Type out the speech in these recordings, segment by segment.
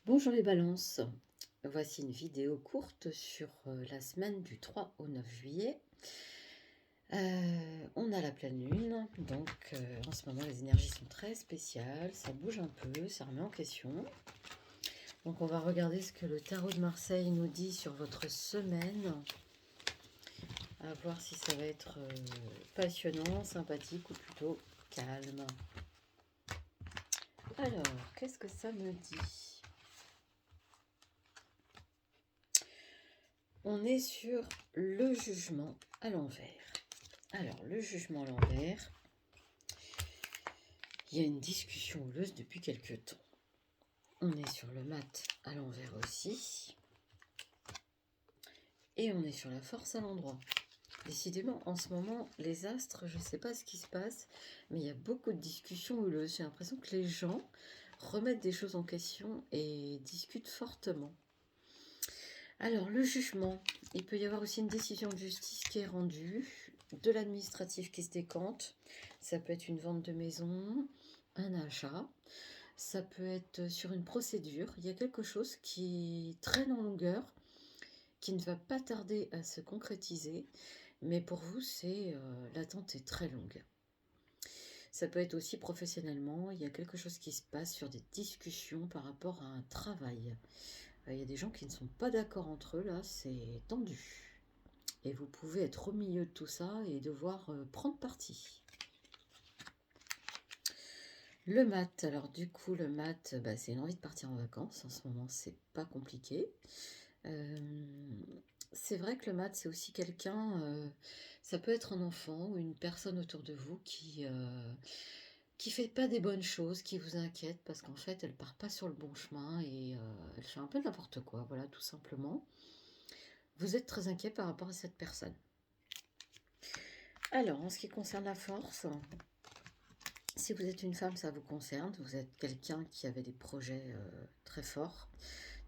Bonjour les balances, voici une vidéo courte sur la semaine du 3 au 9 juillet. On a la pleine lune, donc en ce moment les énergies sont très spéciales, ça bouge un peu, ça remet en question. Donc on va regarder ce que le tarot de Marseille nous dit sur votre semaine, à voir si ça va être passionnant, sympathique ou plutôt calme. Alors, qu'est-ce que ça me dit ? On est sur le jugement à l'envers. Alors, le jugement à l'envers, il y a une discussion houleuse depuis quelques temps. On est sur le mat à l'envers aussi. Et on est sur la force à l'endroit. Décidément, en ce moment, les astres, je ne sais pas ce qui se passe, mais il y a beaucoup de discussions houleuses. J'ai l'impression que les gens remettent des choses en question et discutent fortement. Alors, le jugement, il peut y avoir aussi une décision de justice qui est rendue, de l'administratif qui se décante. Ça peut être une vente de maison, un achat. Ça peut être sur une procédure. Il y a quelque chose qui traîne en longueur, qui ne va pas tarder à se concrétiser. Mais pour vous, l'attente est très longue. Ça peut être aussi professionnellement. Il y a quelque chose qui se passe sur des discussions par rapport à un travail. Il y a des gens qui ne sont pas d'accord entre eux, là, c'est tendu. Et vous pouvez être au milieu de tout ça et devoir prendre parti. Le mat, alors du coup, le mat, c'est l'envie de partir en vacances. En ce moment, c'est pas compliqué. C'est vrai que le mat, c'est aussi quelqu'un, ça peut être un enfant ou une personne autour de vous qui fait pas des bonnes choses, qui vous inquiète parce qu'en fait, elle part pas sur le bon chemin et elle fait un peu n'importe quoi, voilà, tout simplement. Vous êtes très inquiet par rapport à cette personne. Alors, en ce qui concerne la force, si vous êtes une femme, ça vous concerne. Vous êtes quelqu'un qui avait des projets très forts,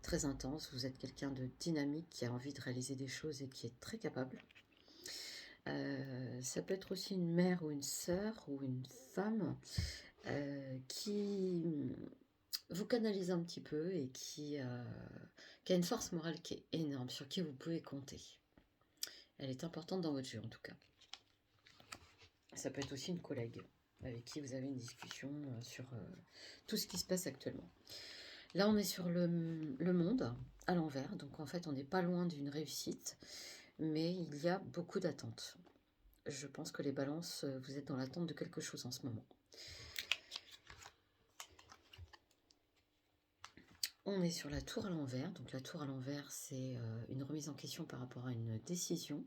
très intenses. Vous êtes quelqu'un de dynamique qui a envie de réaliser des choses et qui est très capable. Ça peut être aussi une mère ou une sœur ou une femme qui vous canalise un petit peu et qui a une force morale qui est énorme, sur qui vous pouvez compter. Elle est importante dans votre jeu en tout cas. Ça peut être aussi une collègue avec qui vous avez une discussion sur tout ce qui se passe actuellement. Là, on est sur le monde à l'envers, donc en fait, on n'est pas loin d'une réussite, mais il y a beaucoup d'attentes. Je pense que les balances, vous êtes dans l'attente de quelque chose en ce moment. On est sur la tour à l'envers, donc la tour à l'envers, c'est une remise en question par rapport à une décision.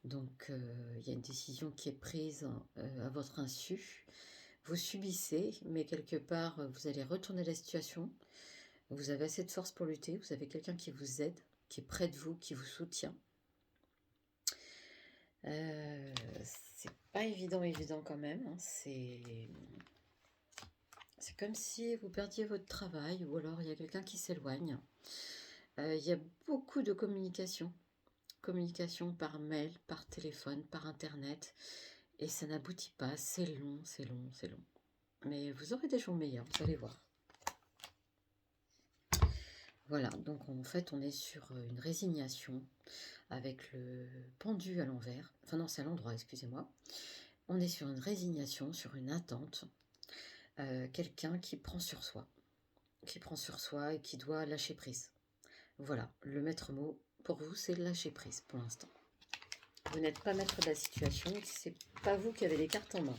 Donc, il y a une décision qui est prise à votre insu. Vous subissez, mais quelque part, vous allez retourner la situation. Vous avez assez de force pour lutter. Vous avez quelqu'un qui vous aide, qui est près de vous, qui vous soutient. C'est pas évident quand même. Hein. C'est comme si vous perdiez votre travail ou alors il y a quelqu'un qui s'éloigne. Il y a beaucoup de communication. Communication par mail, par téléphone, par internet. Et ça n'aboutit pas. C'est long. Mais vous aurez des jours meilleurs, vous allez voir. Voilà, donc en fait on est sur une résignation avec le pendu à l'envers. Enfin non, c'est à l'endroit, excusez-moi. On est sur une résignation, sur une attente. Quelqu'un qui prend sur soi. Qui prend sur soi et qui doit lâcher prise. Voilà, le maître mot pour vous, c'est lâcher prise pour l'instant. Vous n'êtes pas maître de la situation, c'est pas vous qui avez les cartes en main.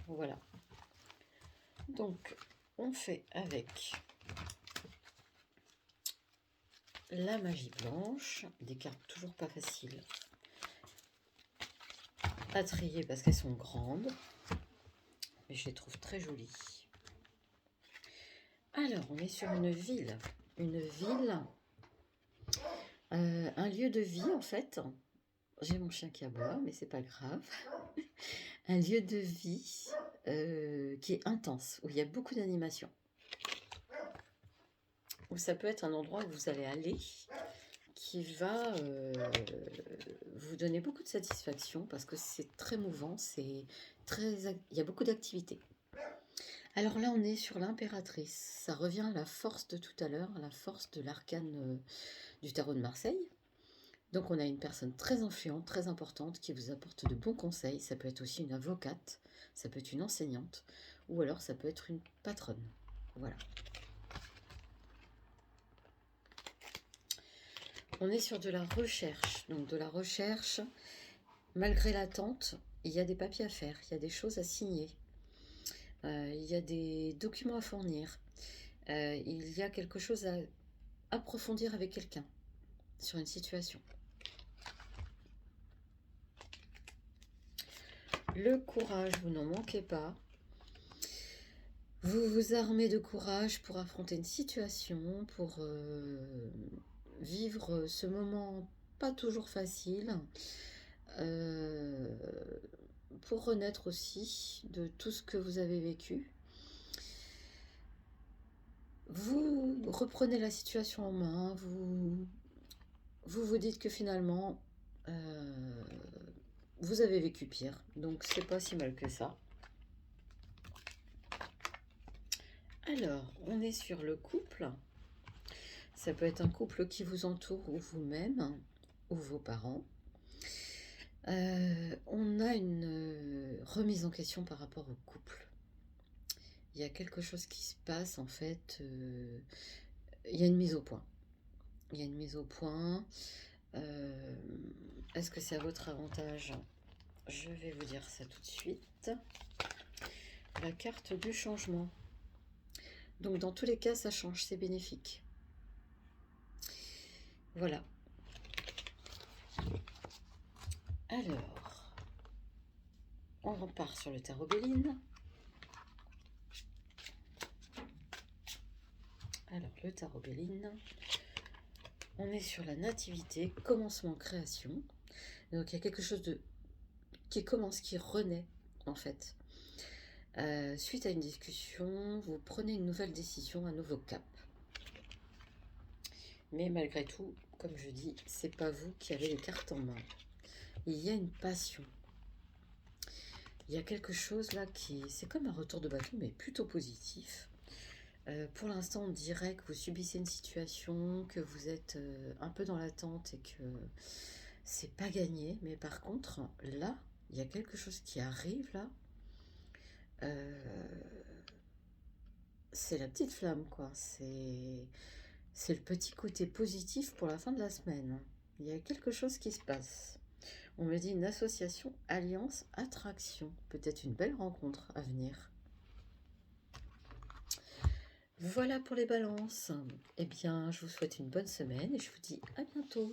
Voilà. Donc, on fait avec la magie blanche, des cartes toujours pas faciles à trier parce qu'elles sont grandes, mais je les trouve très jolies. Alors, on est sur une ville, un lieu de vie en fait. J'ai mon chien qui aboie, mais c'est pas grave. Un lieu de vie qui est intense, où il y a beaucoup d'animation. Ou ça peut être un endroit où vous allez aller qui va vous donner beaucoup de satisfaction parce que c'est très mouvant, il y a beaucoup d'activités. Alors là, on est sur l'impératrice. Ça revient à la force de tout à l'heure, à la force de l'arcane du tarot de Marseille. Donc on a une personne très influente, très importante, qui vous apporte de bons conseils. Ça peut être aussi une avocate, ça peut être une enseignante, ou alors ça peut être une patronne. Voilà. On est sur de la recherche. Donc de la recherche, malgré l'attente, il y a des papiers à faire, il y a des choses à signer, il y a des documents à fournir, il y a quelque chose à approfondir avec quelqu'un sur une situation. Le courage, vous n'en manquez pas. Vous vous armez de courage pour affronter une situation, pour vivre ce moment pas toujours facile, pour renaître aussi de tout ce que vous avez vécu. Vous reprenez la situation en main, vous dites que finalement, vous avez vécu pire, donc c'est pas si mal que ça. Alors, on est sur le couple. Ça peut être un couple qui vous entoure ou vous-même, ou vos parents. On a une remise en question par rapport au couple. Il y a quelque chose qui se passe, en fait. Il y a une mise au point. Il y a une mise au point. Est-ce que c'est à votre avantage? Je vais vous dire ça tout de suite. La carte du changement. Donc dans tous les cas, ça change, c'est bénéfique. Voilà. Alors, on repart sur le tarot Béline. Alors, le tarot Béline. On est sur la nativité, commencement, création. Donc il y a quelque chose qui commence, qui renaît en fait. Suite à une discussion, vous prenez une nouvelle décision, un nouveau cap. Mais malgré tout, comme je dis, c'est pas vous qui avez les cartes en main. Il y a une passion. Il y a quelque chose là qui... C'est comme un retour de bâton, mais plutôt positif. Pour l'instant, on dirait que vous subissez une situation, que vous êtes un peu dans l'attente et que c'est pas gagné. Mais par contre, là, il y a quelque chose qui arrive là. C'est la petite flamme, quoi. C'est le petit côté positif pour la fin de la semaine. Il y a quelque chose qui se passe. On me dit une association, alliance, attraction. Peut-être une belle rencontre à venir. Voilà pour les balances. Eh bien, je vous souhaite une bonne semaine et je vous dis à bientôt.